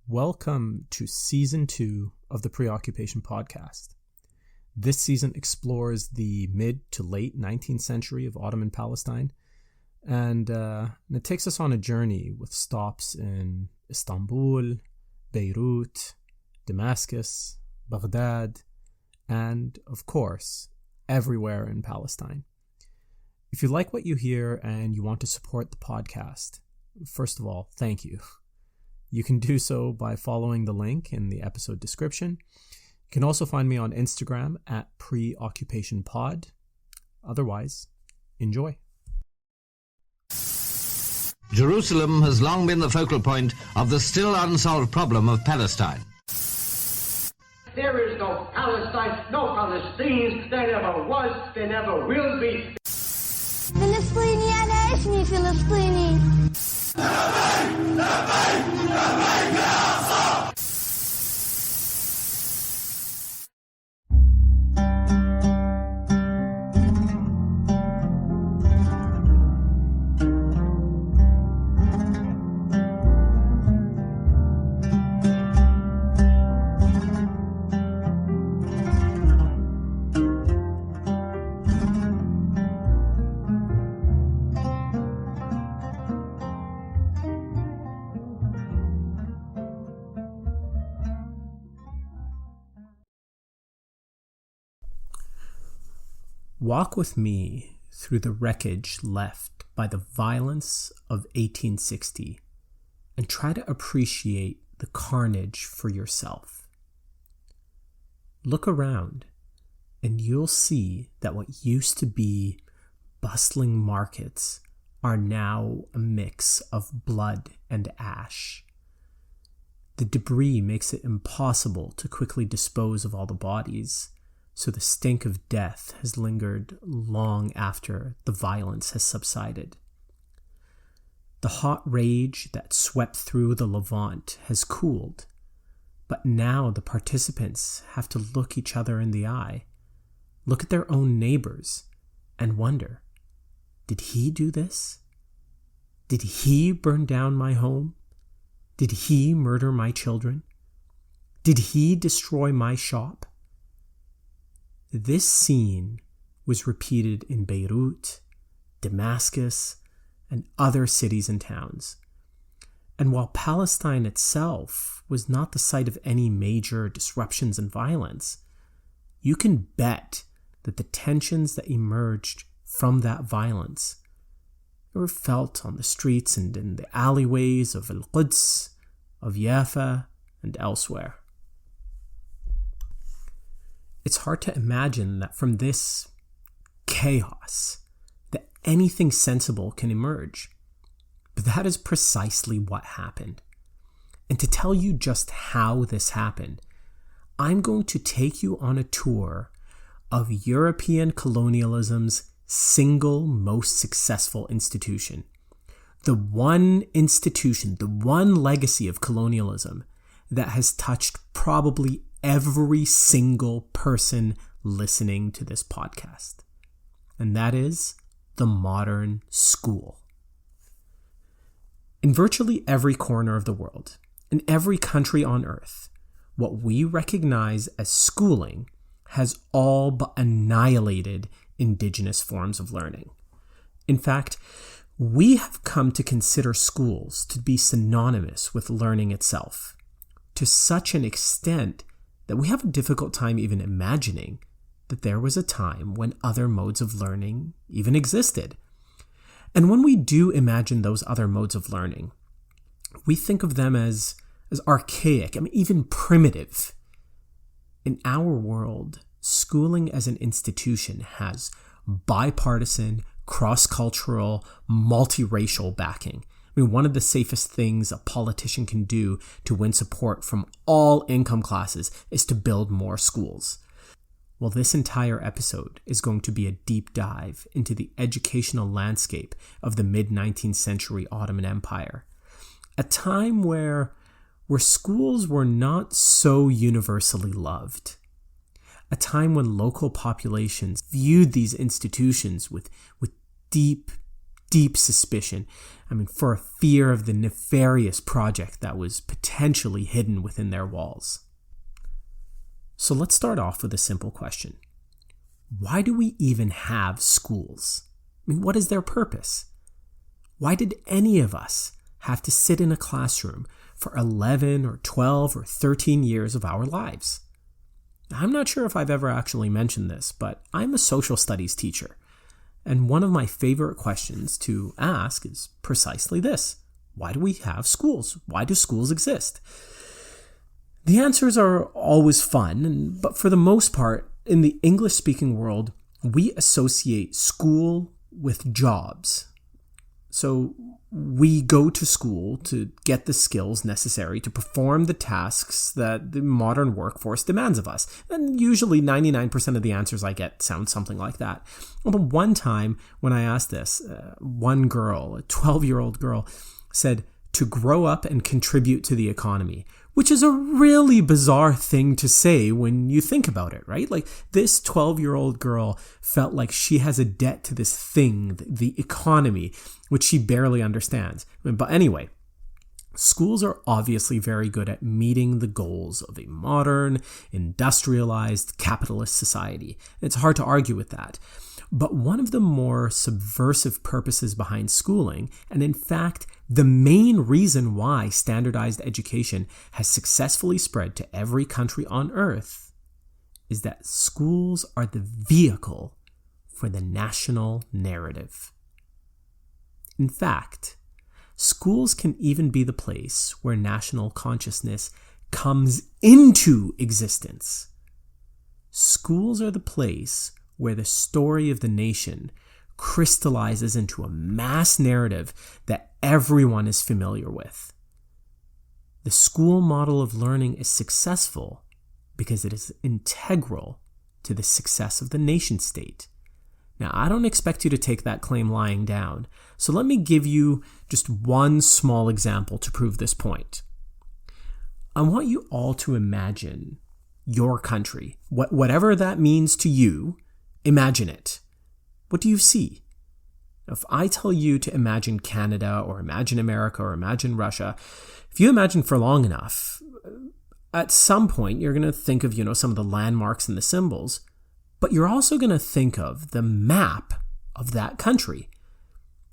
Welcome to Season 2 of the PreOccupation podcast. This season explores the mid to late 19th century of Ottoman Palestine, and it takes us on a journey with stops in Istanbul, Beirut, Damascus, Baghdad, and, of course, everywhere in Palestine. If you like what you hear and you want to support the podcast, first of all, thank you. You can do so by following the link in the episode description. You can also find me on Instagram at PreOccupationPod. Otherwise, enjoy. Jerusalem has long been the focal point of the still unsolved problem of Palestine. There is no Palestine, no Palestinians. There never was, there never will be. فلسطيني أنا اسمي فلسطيني. Walk with me through the wreckage left by the violence of 1860 and try to appreciate the carnage for yourself. Look around and you'll see that what used to be bustling markets are now a mix of blood and ash. The debris makes it impossible to quickly dispose of all the bodies, so the stink of death has lingered long after the violence has subsided. The hot rage that swept through the Levant has cooled, but now the participants have to look each other in the eye, look at their own neighbors, and wonder, did he do this? Did he burn down my home? Did he murder my children? Did he destroy my shop? This scene was repeated in Beirut, Damascus, and other cities and towns. And while Palestine itself was not the site of any major disruptions and violence, you can bet that the tensions that emerged from that violence were felt on the streets and in the alleyways of Al-Quds, of Jaffa, and elsewhere. It's hard to imagine that from this chaos that anything sensible can emerge. But that is precisely what happened. And to tell you just how this happened, I'm going to take you on a tour of European colonialism's single most successful institution. The one institution, the one legacy of colonialism that has touched probably every single person listening to this podcast. And that is the modern school. In virtually every corner of the world, in every country on earth, what we recognize as schooling has all but annihilated indigenous forms of learning. In fact, we have come to consider schools to be synonymous with learning itself, to such an extent that we have a difficult time even imagining that there was a time when other modes of learning even existed. And when we do imagine those other modes of learning, we think of them as archaic, even primitive. In our world, schooling as an institution has bipartisan, cross-cultural, multiracial backing. One of the safest things a politician can do to win support from all income classes is to build more schools. Well, this entire episode is going to be a deep dive into the educational landscape of the mid-19th century Ottoman Empire, a time where schools were not so universally loved, a time when local populations viewed these institutions with deep deep suspicion. For a fear of the nefarious project that was potentially hidden within their walls. So let's start off with a simple question. Why do we even have schools? What is their purpose? Why did any of us have to sit in a classroom for 11 or 12 or 13 years of our lives? I'm not sure if I've ever actually mentioned this, but I'm a social studies teacher. And one of my favorite questions to ask is precisely this. Why do we have schools? Why do schools exist? The answers are always fun, but for the most part, in the English-speaking world, we associate school with jobs. So we go to school to get the skills necessary to perform the tasks that the modern workforce demands of us. And usually 99% of the answers I get sound something like that. But one time when I asked this, one girl, a 12-year-old girl, said, to grow up and contribute to the economy, which is a really bizarre thing to say when you think about it, right? Like, this 12-year-old girl felt like she has a debt to this thing, the economy, which she barely understands. But anyway, schools are obviously very good at meeting the goals of a modern, industrialized, capitalist society. It's hard to argue with that. But one of the more subversive purposes behind schooling, and in fact, the main reason why standardized education has successfully spread to every country on earth, is that schools are the vehicle for the national narrative. In fact, schools can even be the place where national consciousness comes into existence. Schools are the place where the story of the nation crystallizes into a mass narrative that everyone is familiar with. The school model of learning is successful because it is integral to the success of the nation state. Now, I don't expect you to take that claim lying down, so let me give you just one small example to prove this point. I want you all to imagine your country, whatever that means to you. Imagine it. What do you see? If I tell you to imagine Canada or imagine America or imagine Russia, if you imagine for long enough, at some point you're going to think of, some of the landmarks and the symbols, but you're also going to think of the map of that country.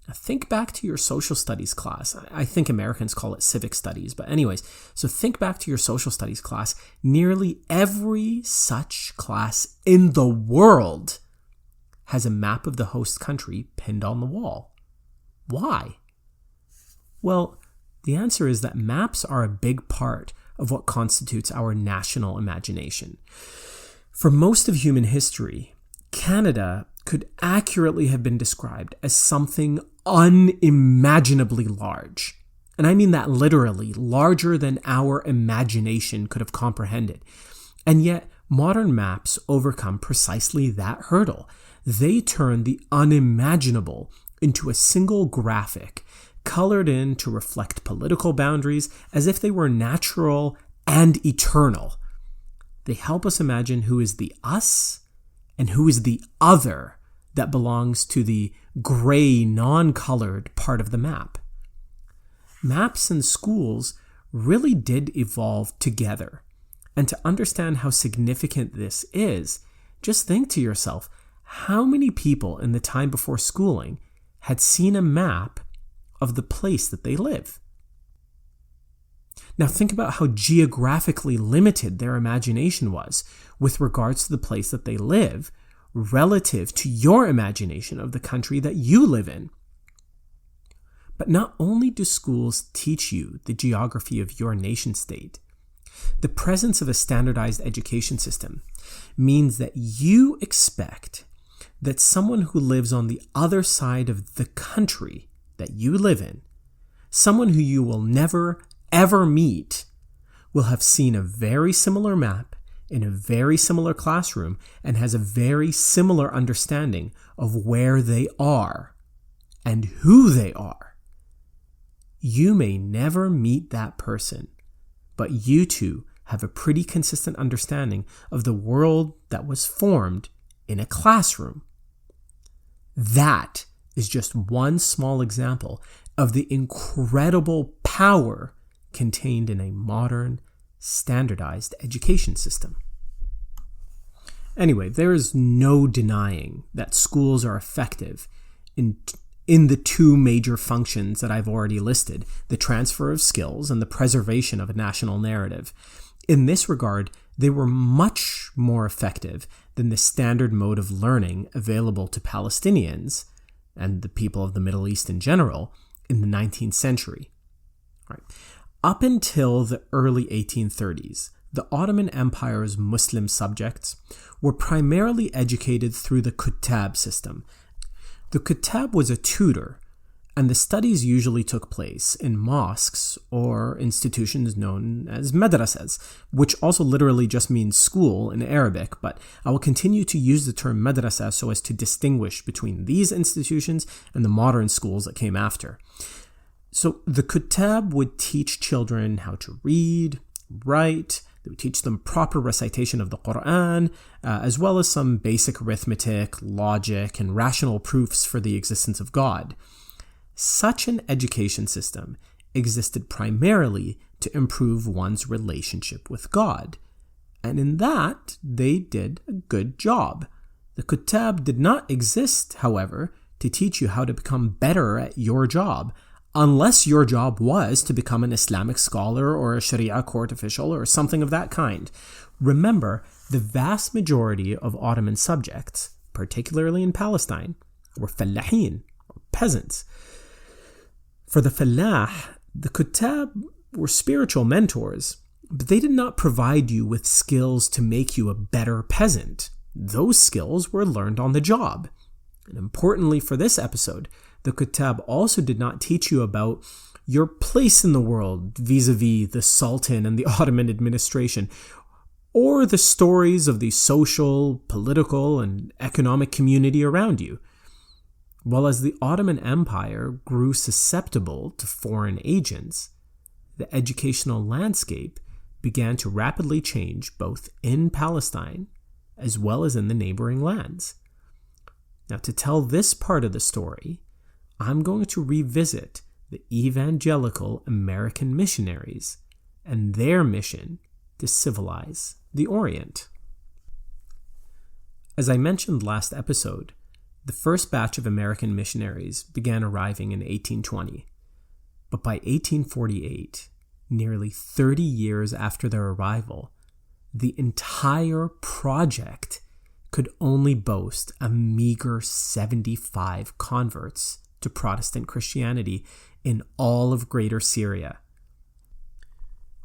Now, think back to your social studies class. I think Americans call it civic studies, but anyways, so think back to your social studies class. Nearly every such class in the world has a map of the host country pinned on the wall. Why? Well, the answer is that maps are a big part of what constitutes our national imagination. For most of human history, Canada could accurately have been described as something unimaginably large. And I mean that literally, larger than our imagination could have comprehended. And yet, modern maps overcome precisely that hurdle. They turn the unimaginable into a single graphic, colored in to reflect political boundaries as if they were natural and eternal. They help us imagine who is the us and who is the other that belongs to the gray, non-colored part of the map. Maps and schools really did evolve together. And to understand how significant this is, just think to yourself, how many people in the time before schooling had seen a map of the place that they live? Now think about how geographically limited their imagination was with regards to the place that they live relative to your imagination of the country that you live in. But not only do schools teach you the geography of your nation state, the presence of a standardized education system means that you expect that someone who lives on the other side of the country that you live in, someone who you will never, ever meet, will have seen a very similar map in a very similar classroom and has a very similar understanding of where they are and who they are. You may never meet that person, but you two have a pretty consistent understanding of the world that was formed in a classroom. That is just one small example of the incredible power contained in a modern, standardized education system. Anyway, there is no denying that schools are effective in the two major functions that I've already listed, the transfer of skills and the preservation of a national narrative. In this regard, they were much more effective than the standard mode of learning available to Palestinians and the people of the Middle East in general in the 19th century. Right. Up until the early 1830s, the Ottoman Empire's Muslim subjects were primarily educated through the kutab system. The kutab was a tutor, and the studies usually took place in mosques or institutions known as madrasas, which also literally just means school in Arabic, but I will continue to use the term madrasa so as to distinguish between these institutions and the modern schools that came after. So the kutab would teach children how to read, write. They would teach them proper recitation of the Quran, as well as some basic arithmetic, logic, and rational proofs for the existence of God. Such an education system existed primarily to improve one's relationship with God. And in that, they did a good job. The kutab did not exist, however, to teach you how to become better at your job, unless your job was to become an Islamic scholar or a Sharia court official or something of that kind. Remember, the vast majority of Ottoman subjects, particularly in Palestine, were fallahin, or peasants. For the fallah, the kutab were spiritual mentors, but they did not provide you with skills to make you a better peasant. Those skills were learned on the job. And importantly for this episode, the kutab also did not teach you about your place in the world vis-a-vis the Sultan and the Ottoman administration, or the stories of the social, political, and economic community around you. While as the Ottoman Empire grew susceptible to foreign agents, the educational landscape began to rapidly change both in Palestine as well as in the neighboring lands. Now, to tell this part of the story, I'm going to revisit the evangelical American missionaries and their mission to civilize the Orient. As I mentioned last episode, the first batch of American missionaries began arriving in 1820, but by 1848, nearly 30 years after their arrival, the entire project could only boast a meager 75 converts to Protestant Christianity in all of Greater Syria.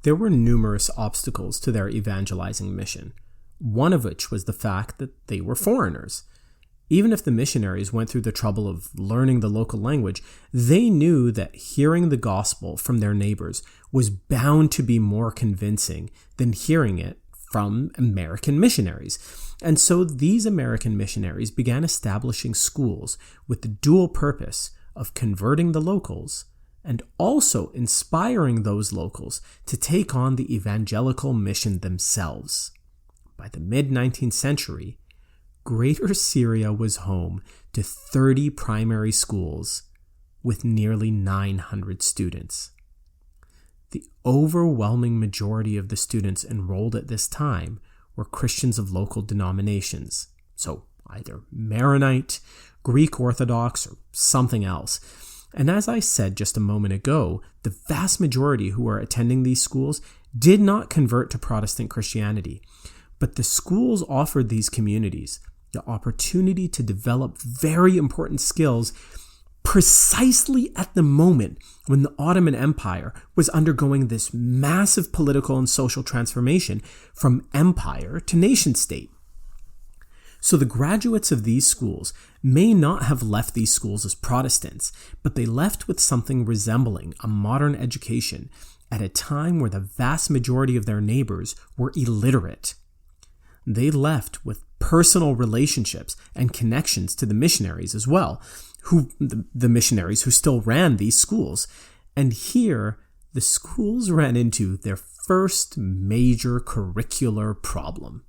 There were numerous obstacles to their evangelizing mission, one of which was the fact that they were foreigners. Even if the missionaries went through the trouble of learning the local language, they knew that hearing the gospel from their neighbors was bound to be more convincing than hearing it from American missionaries. And so these American missionaries began establishing schools with the dual purpose of converting the locals and also inspiring those locals to take on the evangelical mission themselves. By the mid-19th century, Greater Syria was home to 30 primary schools with nearly 900 students. The overwhelming majority of the students enrolled at this time were Christians of local denominations, so either Maronite, Greek Orthodox, or something else. And as I said just a moment ago, the vast majority who were attending these schools did not convert to Protestant Christianity, but the schools offered these communities the opportunity to develop very important skills precisely at the moment when the Ottoman Empire was undergoing this massive political and social transformation from empire to nation-state. So the graduates of these schools may not have left these schools as Protestants, but they left with something resembling a modern education at a time where the vast majority of their neighbors were illiterate. They left with personal relationships and connections to the missionaries as well, the missionaries who still ran these schools. And here, the schools ran into their first major curricular problem.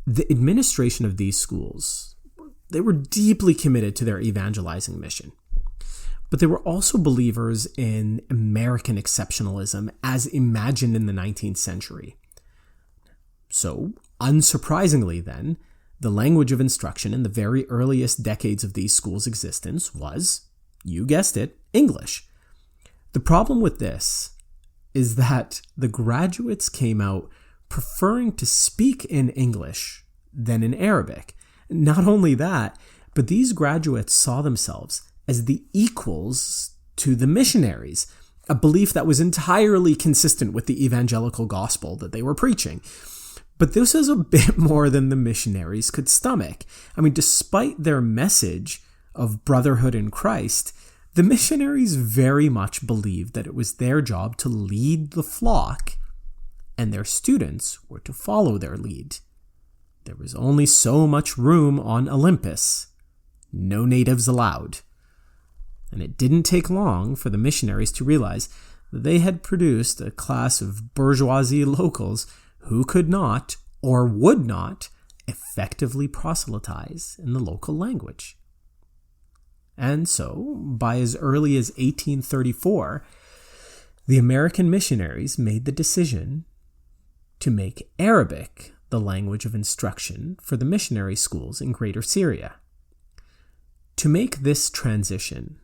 The administration of these schools were They were deeply committed to their evangelizing mission. But they were also believers in American exceptionalism as imagined in the 19th century. So, unsurprisingly then, the language of instruction in the very earliest decades of these schools' existence was, you guessed it, English. The problem with this is that the graduates came out preferring to speak in English than in Arabic. Not only that, but these graduates saw themselves as the equals to the missionaries, a belief that was entirely consistent with the evangelical gospel that they were preaching. But this is a bit more than the missionaries could stomach. I mean, despite their message of brotherhood in Christ, the missionaries very much believed that it was their job to lead the flock, and their students were to follow their lead. There was only so much room on Olympus. No natives allowed. And it didn't take long for the missionaries to realize that they had produced a class of bourgeoisie locals who could not, or would not, effectively proselytize in the local language. And so, by as early as 1834, the American missionaries made the decision to make Arabic the language of instruction for the missionary schools in Greater Syria. To make this transition,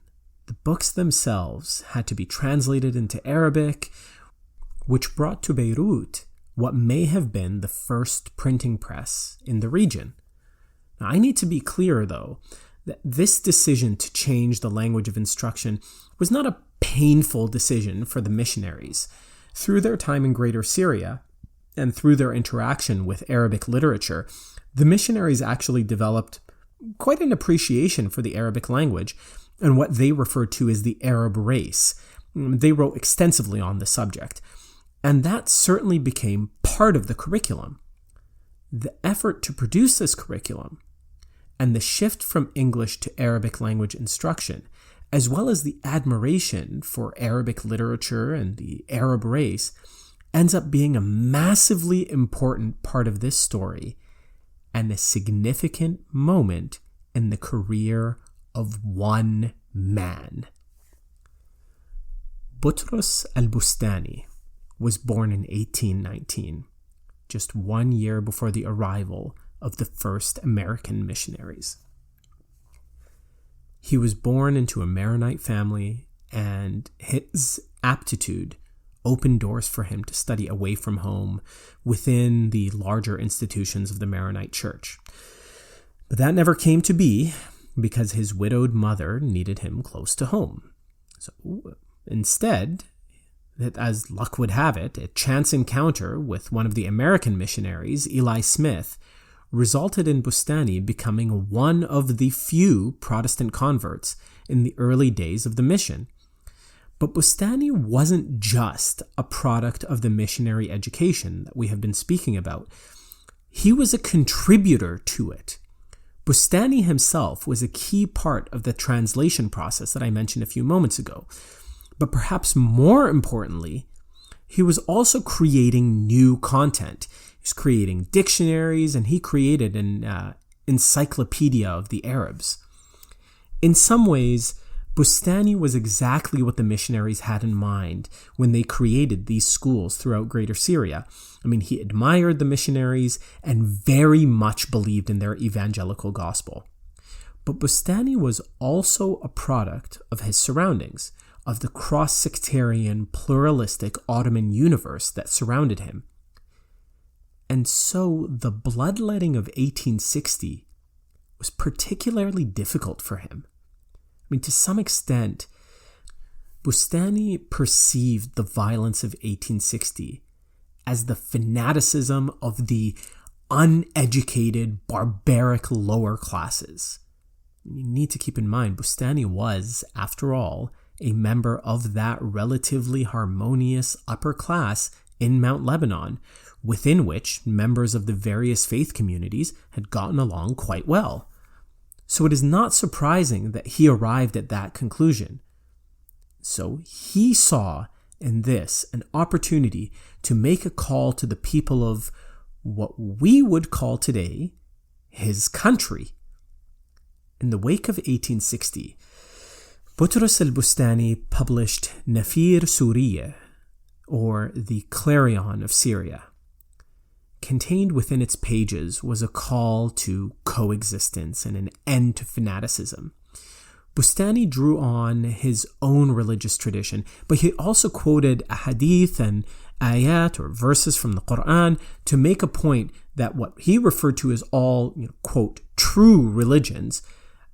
the books themselves had to be translated into Arabic, which brought to Beirut what may have been the first printing press in the region. Now, I need to be clear, though, that this decision to change the language of instruction was not a painful decision for the missionaries. Through their time in Greater Syria, and through their interaction with Arabic literature, the missionaries actually developed quite an appreciation for the Arabic language and what they referred to as the Arab race. They wrote extensively on the subject, and that certainly became part of the curriculum. The effort to produce this curriculum and the shift from English to Arabic language instruction, as well as the admiration for Arabic literature and the Arab race, ends up being a massively important part of this story and a significant moment in the career of one man. Butros al-Bustani was born in 1819, just 1 year before the arrival of the first American missionaries. He was born into a Maronite family, and his aptitude opened doors for him to study away from home within the larger institutions of the Maronite Church. But that never came to be because his widowed mother needed him close to home. So instead, as luck would have it, a chance encounter with one of the American missionaries, Eli Smith, resulted in Bustani becoming one of the few Protestant converts in the early days of the mission. But Bustani wasn't just a product of the missionary education that we have been speaking about. He was a contributor to it. Bustani himself was a key part of the translation process that I mentioned a few moments ago. But perhaps more importantly, he was also creating new content. He was creating dictionaries, and he created an encyclopedia of the Arabs. In some ways, Bustani was exactly what the missionaries had in mind when they created these schools throughout Greater Syria. I mean, he admired the missionaries and very much believed in their evangelical gospel. But Bustani was also a product of his surroundings, of the cross-sectarian, pluralistic Ottoman universe that surrounded him. And so the bloodletting of 1860 was particularly difficult for him. I mean, to some extent, Bustani perceived the violence of 1860 as the fanaticism of the uneducated, barbaric lower classes. You need to keep in mind, Bustani was, after all, a member of that relatively harmonious upper class in Mount Lebanon, within which members of the various faith communities had gotten along quite well. So it is not surprising that he arrived at that conclusion. So he saw in this an opportunity to make a call to the people of what we would call today his country. In the wake of 1860, Boutros al-Bustani published Nafir Suriya, or the Clarion of Syria. Contained within its pages was a call to coexistence and an end to fanaticism. Bustani drew on his own religious tradition, but he also quoted a hadith and ayat or verses from the Quran to make a point that what he referred to as all, quote, true religions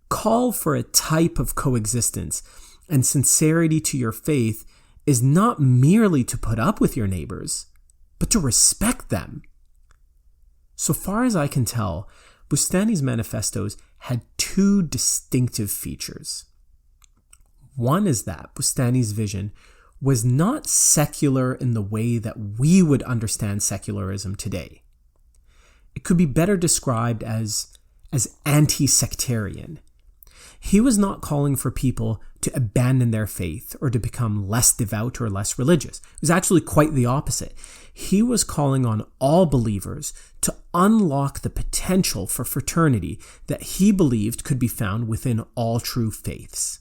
call for a type of coexistence, and sincerity to your faith is not merely to put up with your neighbors, but to respect them. So far as I can tell, Bustani's manifestos had two distinctive features. One is that Bustani's vision was not secular in the way that we would understand secularism today. It could be better described as anti-sectarian. He was not calling for people to abandon their faith or to become less devout or less religious. It was actually quite the opposite. He was calling on all believers to unlock the potential for fraternity that he believed could be found within all true faiths.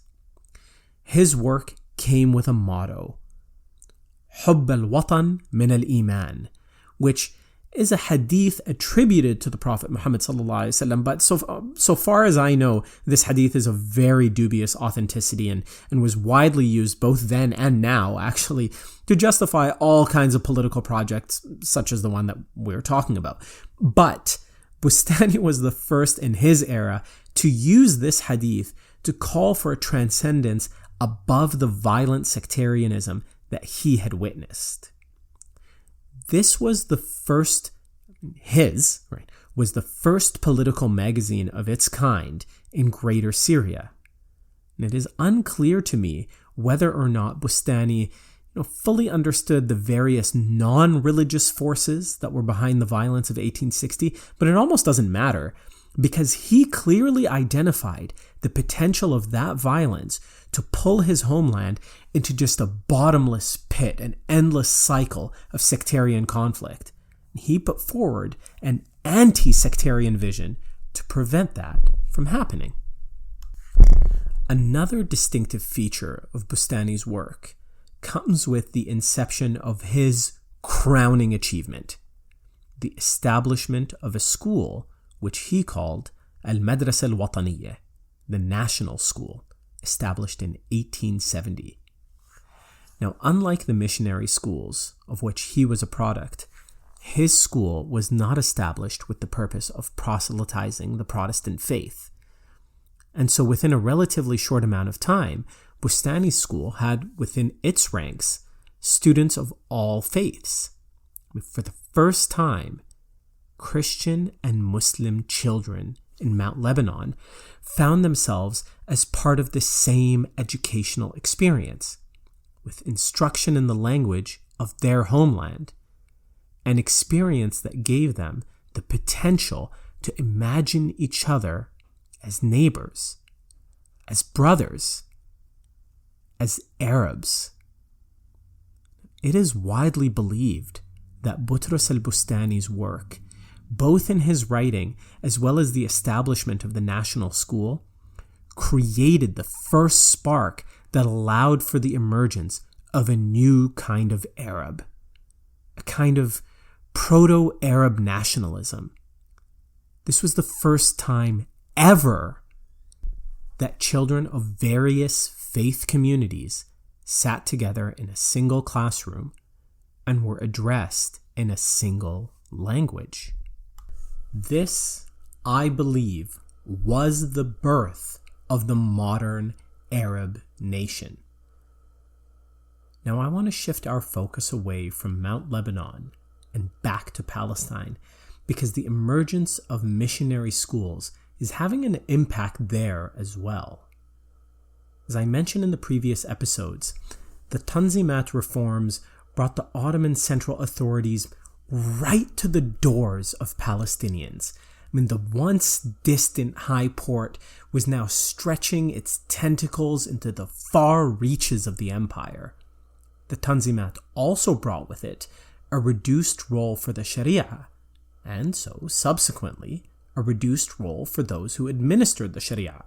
His work came with a motto, watan min iman, which is a hadith attributed to the Prophet Muhammad ﷺ, but so far as I know, this hadith is of very dubious authenticity and was widely used both then and now, actually, to justify all kinds of political projects, such as the one that we're talking about. But Bustani was the first in his era to use this hadith to call for a transcendence above the violent sectarianism that he had witnessed. This was the first political magazine of its kind in Greater Syria. And it is unclear to me whether or not Bustani fully understood the various non-religious forces that were behind the violence of 1860, but it almost doesn't matter because he clearly identified the potential of that violence to pull his homeland into just a bottomless pit, an endless cycle of sectarian conflict. He put forward an anti-sectarian vision to prevent that from happening. Another distinctive feature of Bustani's work comes with the inception of his crowning achievement, the establishment of a school which he called Al-Madrasa Al-Wataniyya, the National School, established in 1870. Now, unlike the missionary schools of which he was a product, his school was not established with the purpose of proselytizing the Protestant faith. And so within a relatively short amount of time, Bustani's school had within its ranks students of all faiths. For the first time, Christian and Muslim children in Mount Lebanon found themselves as part of the same educational experience, with instruction in the language of their homeland, an experience that gave them the potential to imagine each other as neighbors, as brothers, as Arabs. It is widely believed that Boutros al-Bustani's work, both in his writing as well as the establishment of the national school, created the first spark that allowed for the emergence of a new kind of Arab, a kind of proto-Arab nationalism. This was the first time ever that children of various faith communities sat together in a single classroom and were addressed in a single language. This, I believe, was the birth of the modern Arab nation. Now I want to shift our focus away from Mount Lebanon and back to Palestine, because the emergence of missionary schools is having an impact there as well. As I mentioned in the previous episodes, the Tanzimat reforms brought the Ottoman central authorities right to the doors of Palestinians. The once distant high port was now stretching its tentacles into the far reaches of the empire. The Tanzimat also brought with it a reduced role for the Sharia, and so, subsequently, a reduced role for those who administered the Sharia,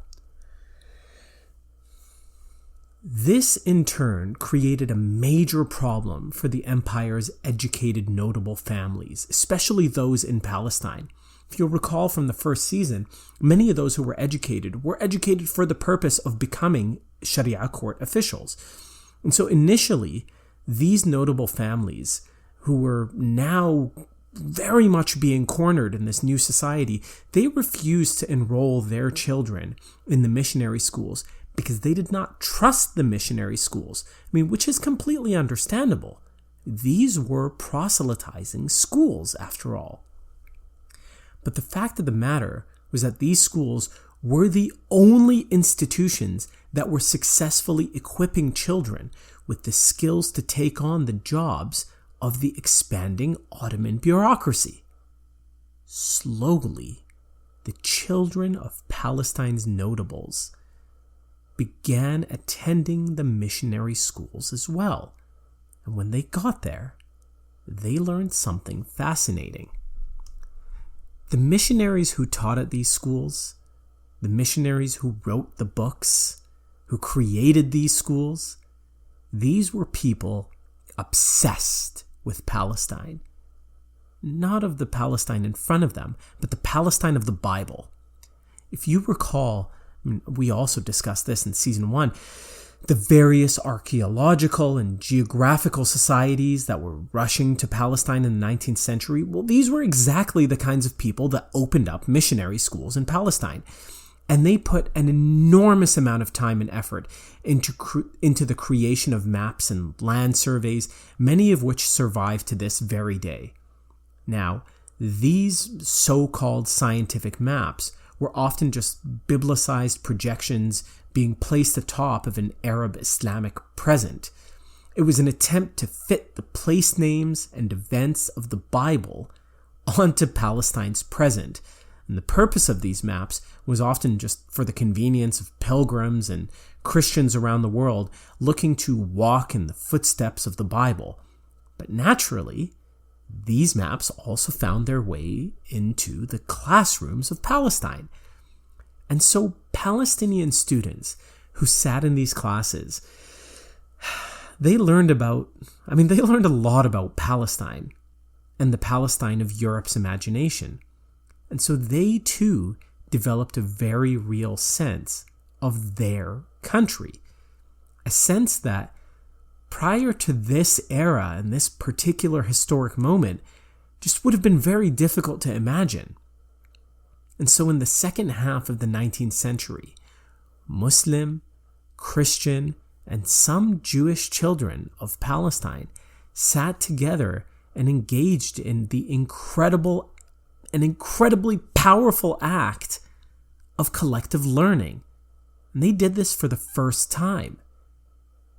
This, in turn, created a major problem for the empire's educated notable families, especially those in Palestine. If you'll recall from the first season, many of those who were educated for the purpose of becoming Sharia court officials. And so initially, these notable families, who were now very much being cornered in this new society, they refused to enroll their children in the missionary schools because they did not trust the missionary schools. Which is completely understandable. These were proselytizing schools, after all. But the fact of the matter was that these schools were the only institutions that were successfully equipping children with the skills to take on the jobs of the expanding Ottoman bureaucracy. Slowly, the children of Palestine's notables began attending the missionary schools as well. And when they got there, they learned something fascinating. The missionaries who taught at these schools, the missionaries who wrote the books, who created these schools, these were people obsessed with Palestine. Not of the Palestine in front of them, but the Palestine of the Bible. If you recall, we also discussed this in season 1, the various archaeological and geographical societies that were rushing to Palestine in the 19th century, well, these were exactly the kinds of people that opened up missionary schools in Palestine. And they put an enormous amount of time and effort into the creation of maps and land surveys, many of which survive to this very day. Now, these so-called scientific maps were often just biblicized projections being placed atop of an Arab Islamic present. It was an attempt to fit the place names and events of the Bible onto Palestine's present. And the purpose of these maps was often just for the convenience of pilgrims and Christians around the world looking to walk in the footsteps of the Bible. But naturally, these maps also found their way into the classrooms of Palestine. And so Palestinian students who sat in these classes, they learned a lot about Palestine and the Palestine of Europe's imagination. And so they too developed a very real sense of their country. A sense that prior to this era and this particular historic moment just would have been very difficult to imagine. And so in the second half of the 19th century, Muslim, Christian, and some Jewish children of Palestine sat together and engaged in the incredibly powerful act of collective learning. And they did this for the first time.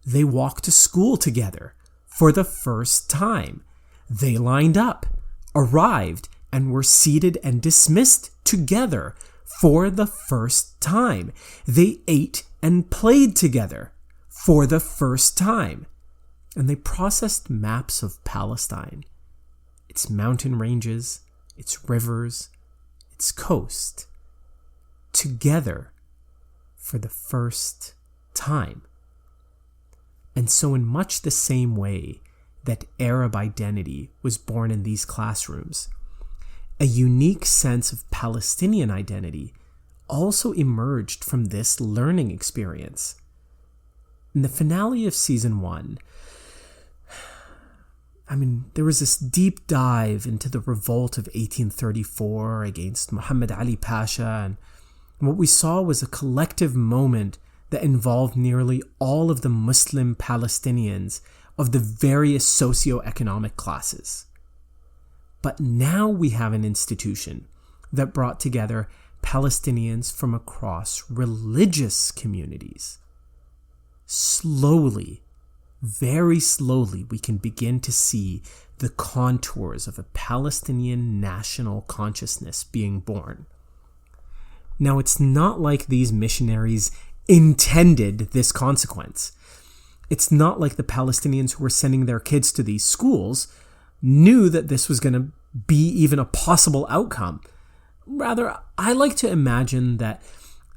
They walked to school together for the first time. They lined up, arrived, and were seated and dismissed together for the first time. They ate and played together for the first time. And they processed maps of Palestine, its mountain ranges, its rivers, its coast, together for the first time. And so in much the same way that Arab identity was born in these classrooms, a unique sense of Palestinian identity also emerged from this learning experience. In the finale of season 1, there was this deep dive into the revolt of 1834 against Muhammad Ali Pasha, and what we saw was a collective moment that involved nearly all of the Muslim Palestinians of the various socioeconomic classes. But now we have an institution that brought together Palestinians from across religious communities. Slowly, very slowly, we can begin to see the contours of a Palestinian national consciousness being born. Now, it's not like these missionaries intended this consequence. It's not like the Palestinians who were sending their kids to these schools knew that this was going to be even a possible outcome. Rather, I like to imagine that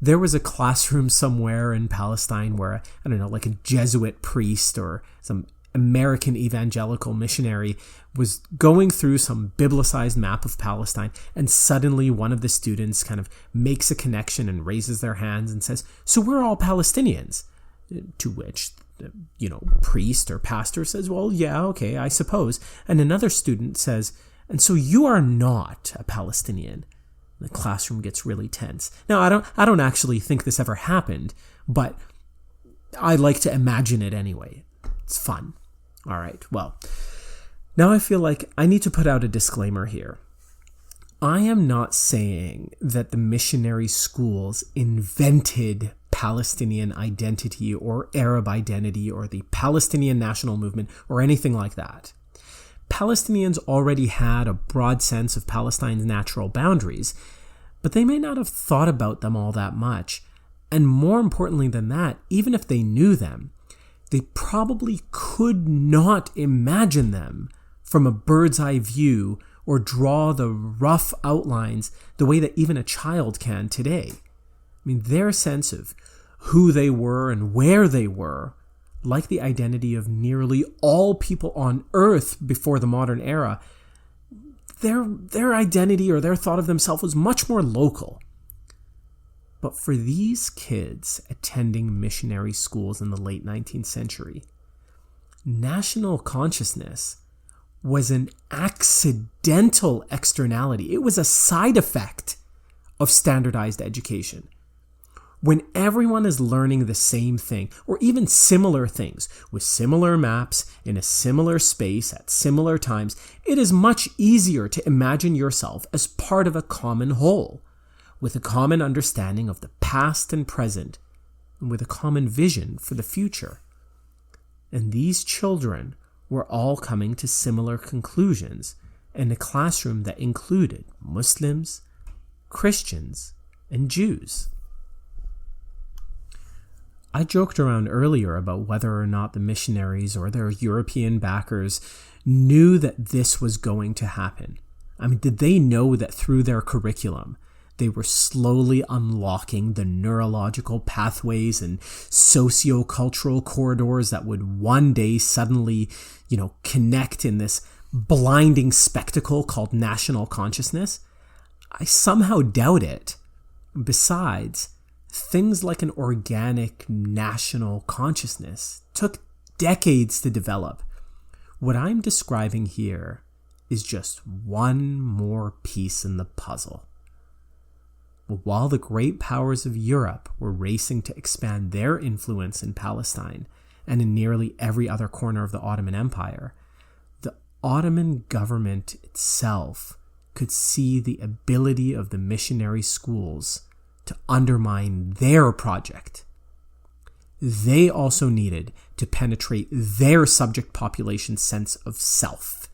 There was a classroom somewhere in Palestine where, I don't know, like a Jesuit priest or some American evangelical missionary was going through some biblicized map of Palestine, and suddenly one of the students kind of makes a connection and raises their hands and says, "So we're all Palestinians." To which, priest or pastor says, "Well, yeah, okay, I suppose." And another student says, "And so you are not a Palestinian." The classroom gets really tense. Now, I don't actually think this ever happened, but I like to imagine it anyway. It's fun. All right, well, now I feel like I need to put out a disclaimer here. I am not saying that the missionary schools invented Palestinian identity or Arab identity or the Palestinian national movement or anything like that. Palestinians already had a broad sense of Palestine's natural boundaries, but they may not have thought about them all that much. And more importantly than that, even if they knew them, they probably could not imagine them from a bird's eye view or draw the rough outlines the way that even a child can today. I mean, their sense of who they were and where they were, like the identity of nearly all people on Earth before the modern era, their identity or their thought of themselves was much more local. But for these kids attending missionary schools in the late 19th century, national consciousness was an accidental externality. It was a side effect of standardized education. When everyone is learning the same thing, or even similar things, with similar maps, in a similar space, at similar times, it is much easier to imagine yourself as part of a common whole, with a common understanding of the past and present, and with a common vision for the future. And these children were all coming to similar conclusions in a classroom that included Muslims, Christians, and Jews. I joked around earlier about whether or not the missionaries or their European backers knew that this was going to happen. I mean, did they know that through their curriculum, they were slowly unlocking the neurological pathways and socio-cultural corridors that would one day suddenly, connect in this blinding spectacle called national consciousness? I somehow doubt it. Besides, things like an organic national consciousness took decades to develop. What I'm describing here is just one more piece in the puzzle. But while the great powers of Europe were racing to expand their influence in Palestine and in nearly every other corner of the Ottoman Empire, the Ottoman government itself could see the ability of the missionary schools to undermine their project. They also needed to penetrate their subject population's sense of self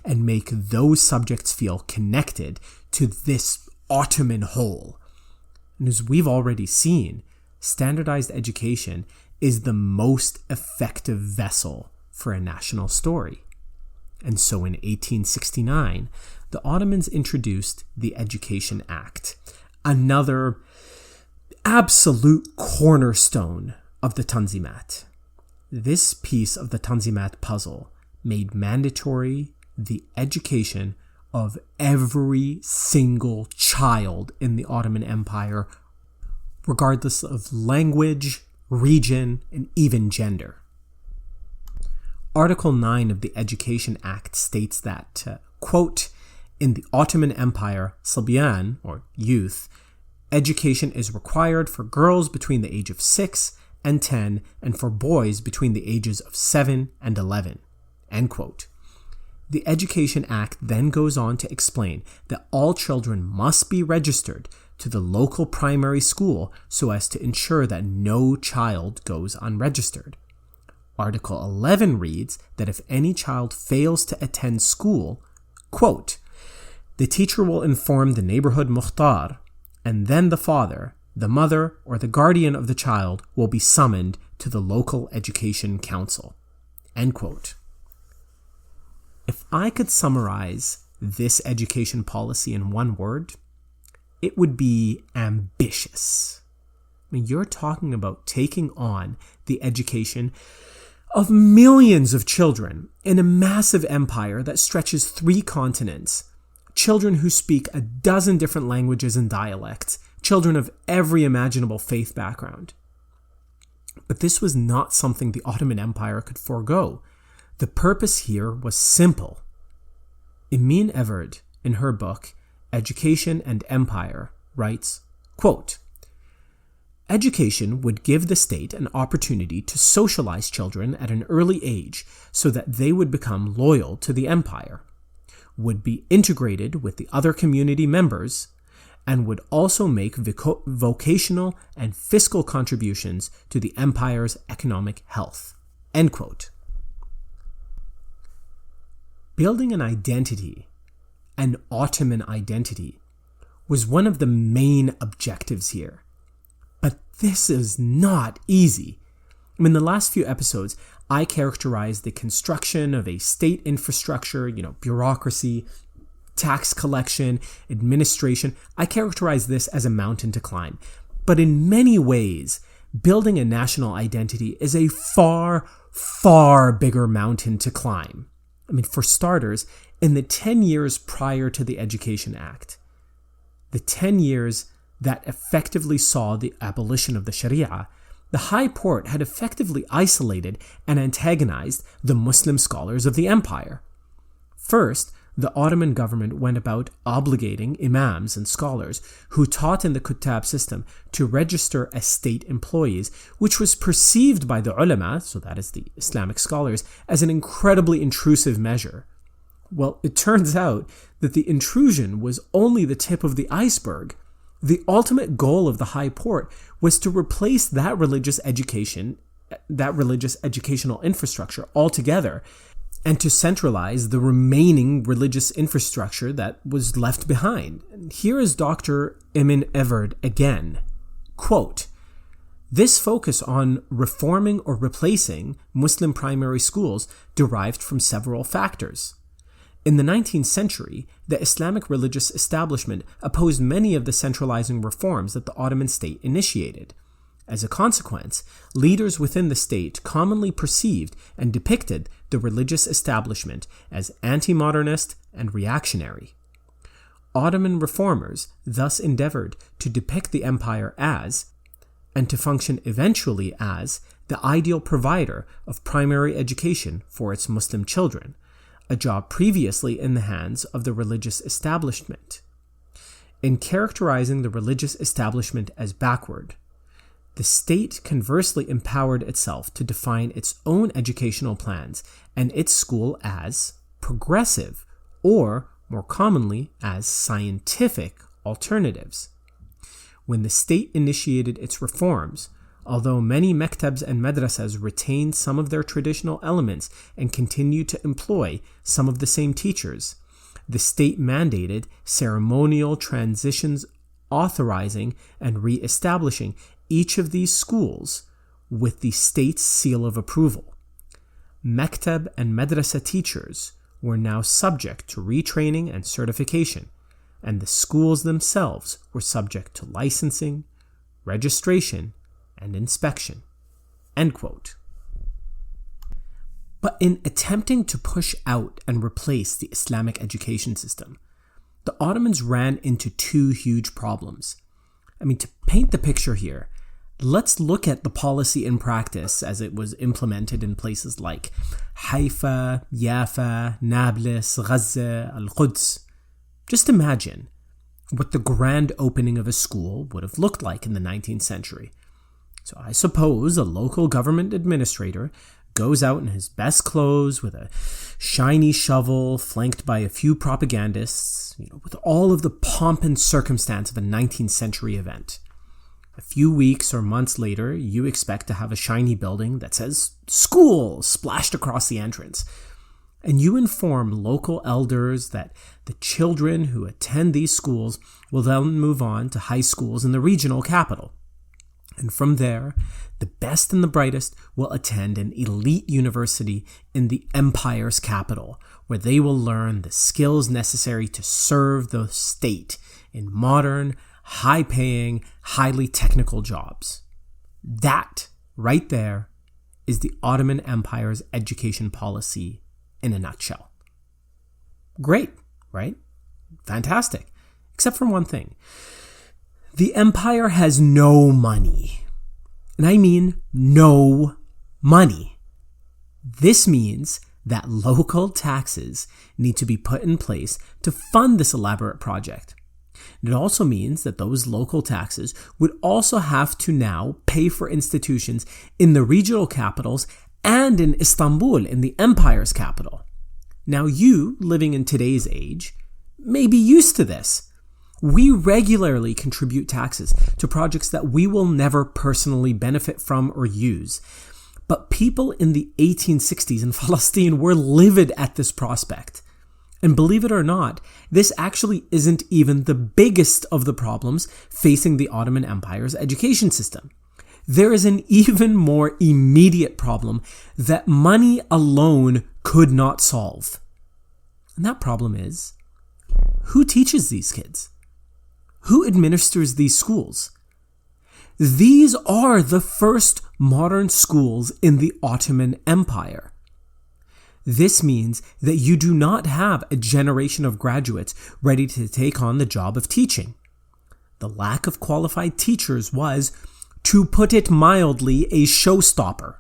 and make those subjects feel connected to this Ottoman whole. And as we've already seen, standardized education is the most effective vessel for a national story. And so in 1869, the Ottomans introduced the Education Act, another absolute cornerstone of the Tanzimat. This piece of the Tanzimat puzzle made mandatory the education of every single child in the Ottoman Empire, regardless of language, region, and even gender. Article 9 of the Education Act states that, quote, "In the Ottoman Empire, Sibyan, or youth, education is required for girls between the age of 6 and 10 and for boys between the ages of 7 and 11, end quote. The Education Act then goes on to explain that all children must be registered to the local primary school so as to ensure that no child goes unregistered. Article 11 reads that if any child fails to attend school, quote, "The teacher will inform the neighborhood muhtar, and then the father, the mother, or the guardian of the child will be summoned to the local education council," end quote. If I could summarize this education policy in one word, it would be ambitious. mean, you're talking about taking on the education of millions of children in a massive empire that stretches 3 continents. Children who speak a dozen different languages and dialects. Children of every imaginable faith background. But this was not something the Ottoman Empire could forego. The purpose here was simple. Emin Everd, in her book, Education and Empire, writes, quote, "Education would give the state an opportunity to socialize children at an early age so that they would become loyal to the empire, would be integrated with the other community members, and would also make vocational and fiscal contributions to the empire's economic health." End quote. Building an identity, an Ottoman identity, was one of the main objectives here. But this is not easy. In the last few episodes, I characterized the construction of a state infrastructure, bureaucracy, tax collection, administration. I characterize this as a mountain to climb. But in many ways, building a national identity is a far, far bigger mountain to climb. For starters, in the 10 years prior to the Education Act, the 10 years that effectively saw the abolition of the Sharia, the High Porte had effectively isolated and antagonized the Muslim scholars of the empire. First, the Ottoman government went about obligating imams and scholars who taught in the Kuttab system to register as state employees, which was perceived by the ulama, so that is the Islamic scholars, as an incredibly intrusive measure. Well, it turns out that the intrusion was only the tip of the iceberg. The ultimate goal of the High Porte was to replace that religious educational infrastructure altogether, and to centralize the remaining religious infrastructure that was left behind. And here is Dr. Emin Everd again. Quote, "This focus on reforming or replacing Muslim primary schools derived from several factors. In the 19th century, the Islamic religious establishment opposed many of the centralizing reforms that the Ottoman state initiated. As a consequence, leaders within the state commonly perceived and depicted the religious establishment as anti-modernist and reactionary. Ottoman reformers thus endeavored to depict the empire as, and to function eventually as, the ideal provider of primary education for its Muslim children, a job previously in the hands of the religious establishment. In characterizing the religious establishment as backward, the state conversely empowered itself to define its own educational plans and its school as progressive, or, more commonly, as scientific alternatives. When the state initiated its reforms, although many mektabs and madrasas retained some of their traditional elements and continued to employ some of the same teachers, the state mandated ceremonial transitions authorizing and re-establishing each of these schools with the state's seal of approval. Mektab and madrasa teachers were now subject to retraining and certification, and the schools themselves were subject to licensing, registration, and inspection." End quote. But in attempting to push out and replace the Islamic education system, the Ottomans ran into 2 huge problems. To paint the picture here, let's look at the policy in practice as it was implemented in places like Haifa, Jaffa, Nablus, Gaza, Al-Quds. Just imagine what the grand opening of a school would have looked like in the 19th century. So I suppose a local government administrator goes out in his best clothes with a shiny shovel flanked by a few propagandists, with all of the pomp and circumstance of a 19th century event. A few weeks or months later, you expect to have a shiny building that says "School" splashed across the entrance. And you inform local elders that the children who attend these schools will then move on to high schools in the regional capital. And from there, the best and the brightest will attend an elite university in the empire's capital, where they will learn the skills necessary to serve the state in modern, high-paying, highly technical jobs. That, right there, is the Ottoman Empire's education policy in a nutshell. Great, right? Fantastic. Except for one thing. The empire has no money. And I mean no money. This means that local taxes need to be put in place to fund this elaborate project. It also means that those local taxes would also have to now pay for institutions in the regional capitals and in Istanbul, in the empire's capital. Now you, living in today's age, may be used to this. We regularly contribute taxes to projects that we will never personally benefit from or use. But people in the 1860s in Palestine were livid at this prospect. And believe it or not, this actually isn't even the biggest of the problems facing the Ottoman Empire's education system. There is an even more immediate problem that money alone could not solve. And that problem is, who teaches these kids? Who administers these schools? These are the first modern schools in the Ottoman Empire. This means that you do not have a generation of graduates ready to take on the job of teaching. The lack of qualified teachers was, to put it mildly, a showstopper.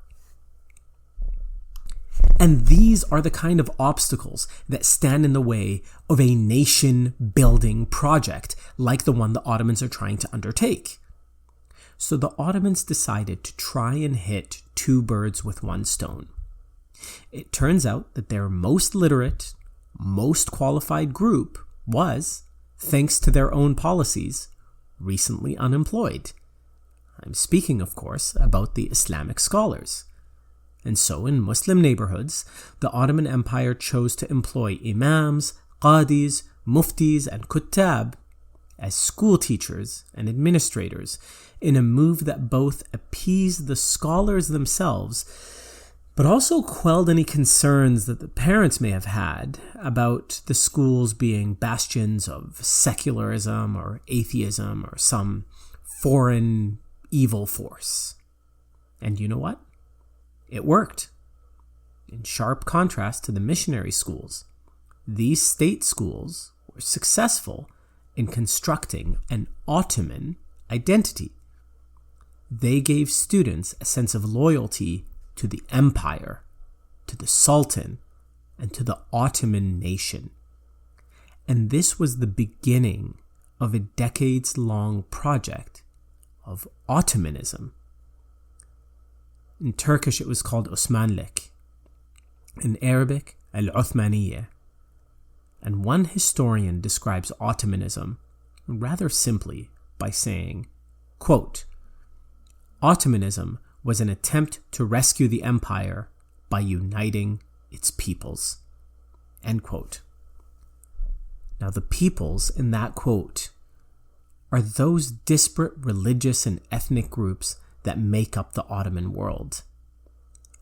And these are the kind of obstacles that stand in the way of a nation-building project like the one the Ottomans are trying to undertake. So the Ottomans decided to try and hit two birds with one stone. It turns out that their most literate, most qualified group was, thanks to their own policies, recently unemployed. I'm speaking, of course, about the Islamic scholars. And so in Muslim neighborhoods, the Ottoman Empire chose to employ imams, qadis, muftis, and kuttab as school teachers and administrators in a move that both appeased the scholars themselves but also quelled any concerns that the parents may have had about the schools being bastions of secularism or atheism or some foreign evil force. And you know what? It worked. In sharp contrast to the missionary schools, these state schools were successful in constructing an Ottoman identity. They gave students a sense of loyalty to the empire, to the Sultan, and to the Ottoman nation. And this was the beginning of a decades-long project of Ottomanism. In Turkish, it was called Osmanlik. In Arabic, Al-Uthmaniyya. And one historian describes Ottomanism rather simply by saying, quote, Ottomanism was an attempt to rescue the empire by uniting its peoples. End quote. Now the peoples in that quote are those disparate religious and ethnic groups that make up the Ottoman world.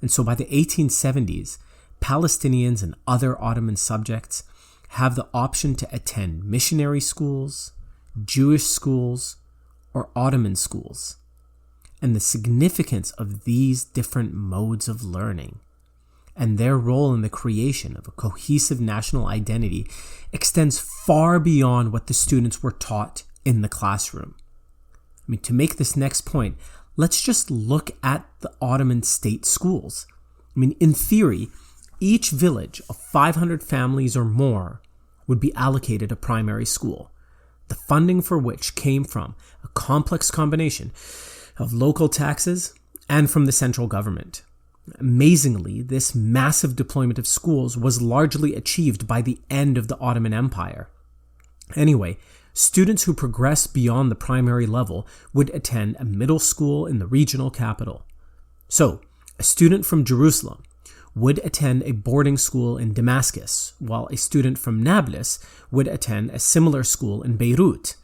And so by the 1870s, Palestinians and other Ottoman subjects have the option to attend missionary schools, Jewish schools, or Ottoman schools. And the significance of these different modes of learning and their role in the creation of a cohesive national identity extends far beyond what the students were taught in the classroom. To make this next point, let's just look at the Ottoman state schools. In theory, each village of 500 families or more would be allocated a primary school, the funding for which came from a complex combination of local taxes and from the central government. Amazingly, this massive deployment of schools was largely achieved by the end of the Ottoman Empire. Anyway, students who progressed beyond the primary level would attend a middle school in the regional capital. So, a student from Jerusalem would attend a boarding school in Damascus, while a student from Nablus would attend a similar school in Beirut.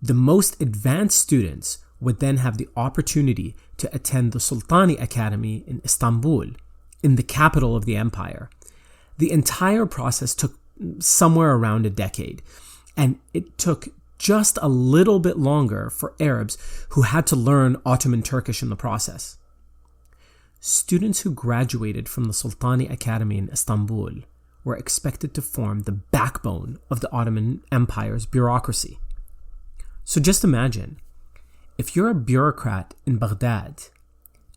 The most advanced students would then have the opportunity to attend the Sultani Academy in Istanbul, in the capital of the empire. The entire process took somewhere around a decade, and it took just a little bit longer for Arabs who had to learn Ottoman Turkish in the process. Students who graduated from the Sultani Academy in Istanbul were expected to form the backbone of the Ottoman Empire's bureaucracy. So just imagine, if you're a bureaucrat in Baghdad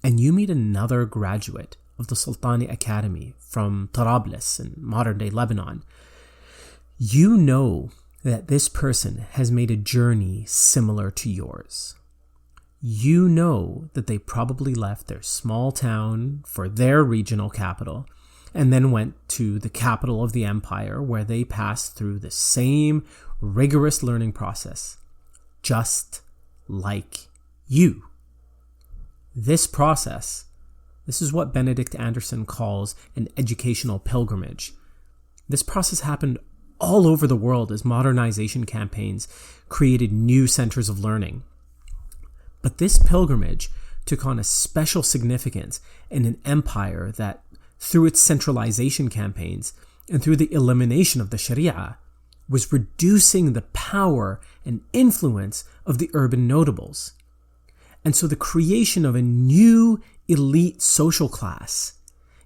and you meet another graduate of the Sultani Academy from Tarablis in modern-day Lebanon, you know that this person has made a journey similar to yours. You know that they probably left their small town for their regional capital and then went to the capital of the empire where they passed through the same rigorous learning process, just like you. This process, this is what Benedict Anderson calls an educational pilgrimage. This process happened all over the world as modernization campaigns created new centers of learning. But this pilgrimage took on a special significance in an empire that, through its centralization campaigns and through the elimination of the Sharia, was reducing the power and influence of the urban notables. And so the creation of a new elite social class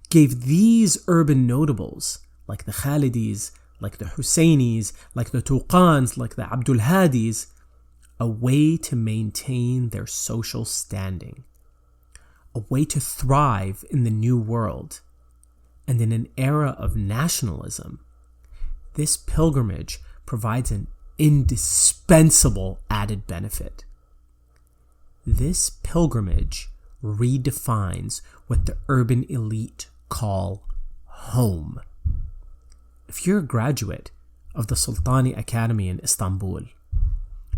gave these urban notables, like the Khalidis, like the Husseinis, like the Tuqans, like the Abdul Hadis, a way to maintain their social standing, a way to thrive in the new world. And in an era of nationalism, this pilgrimage provides an indispensable added benefit. This pilgrimage redefines what the urban elite call home. If you're a graduate of the Sultani Academy in Istanbul,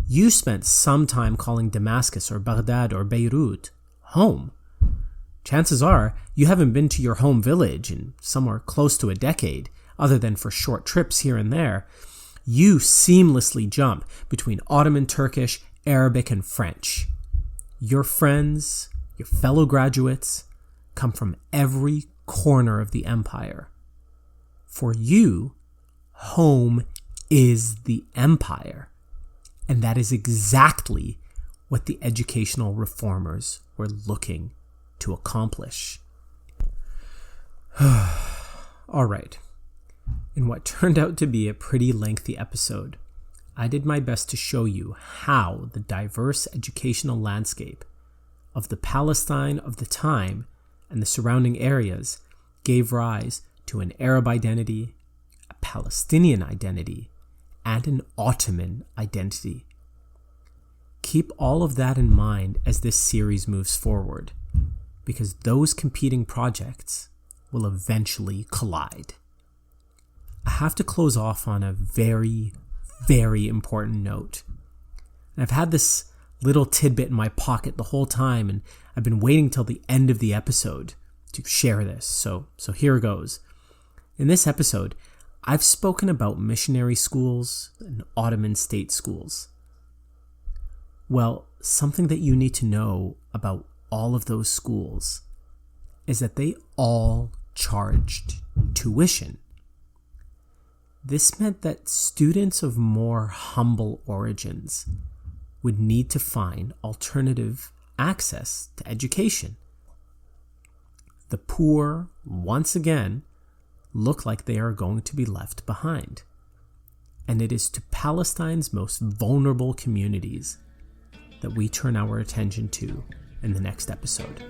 you spent some time calling Damascus or Baghdad or Beirut home. Chances are you haven't been to your home village in somewhere close to a decade, other than for short trips here and there. You seamlessly jump between Ottoman Turkish, Arabic, and French. Your friends, your fellow graduates, come from every corner of the empire. For you, home is the empire. And that is exactly what the educational reformers were looking to accomplish. All right. In what turned out to be a pretty lengthy episode, I did my best to show you how the diverse educational landscape of the Palestine of the time and the surrounding areas gave rise to an Arab identity, a Palestinian identity, and an Ottoman identity. Keep all of that in mind as this series moves forward, because those competing projects will eventually collide. I have to close off on a very, very important note. And I've had this little tidbit in my pocket the whole time, and I've been waiting till the end of the episode to share this. So here goes. In this episode, I've spoken about missionary schools and Ottoman state schools. Well, something that you need to know about all of those schools is that they all charged tuition. This meant that students of more humble origins would need to find alternative access to education. The poor, once again, look like they are going to be left behind. And it is to Palestine's most vulnerable communities that we turn our attention to in the next episode.